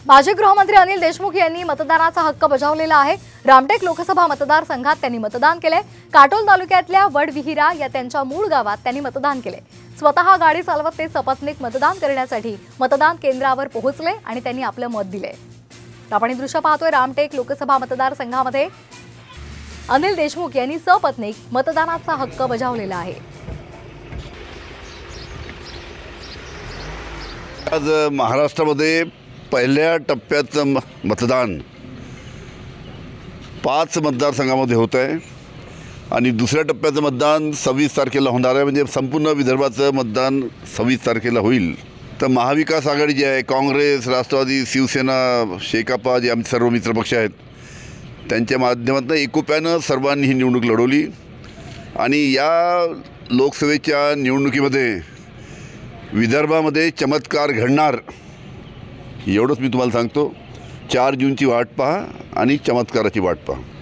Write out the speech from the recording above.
माजी गृहमंत्री अनिल देशमुख यांनी मतदानाचा हक्क बजावलेला आहे। रामटेक लोकसभा मतदारसंघात त्यांनी मतदान केले। काटोल तालुक्यातल्या वडविहिरा या त्यांच्या मूळ गावात त्यांनी मतदान केले। स्वतः गाडी चालवत ते सपत्नीक मतदान करण्यासाठी मतदान केंद्रावर पोहोचले आणि त्यांनी आपले मत दिले। आपण हे दृश्य पाहतोय। रामटेक लोकसभा मतदारसंघामध्ये अनिल देशमुख यांनी सपत्नीक मतदानाचा हक्क बजावलेला आहे। आज महाराष्ट्रामध्ये पहिल्या टप्प्याचं मतदान 5 मतदारसंघामध्ये होत आहे आणि दुसऱ्या टप्प्याचं मतदान 26 तारखेला होणार आहे। म्हणजे संपूर्ण विदर्भाचं मतदान 26 तारखेला होईल। तर महाविकास आघाडी जी आहे, काँग्रेस, राष्ट्रवादी, शिवसेना, शेकापा जे आमचे सर्व मित्रपक्ष आहेत, त्यांच्या माध्यमातून एकोप्यानं सर्वांनी ही निवडणूक लढवली आणि या लोकसभेच्या निवडणुकीमध्ये विदर्भामध्ये चमत्कार घडणार एवढंच मी तुम्हाला सांगतो। 4 जूनची वाट पहा आणि चमत्काराची वाट पहा।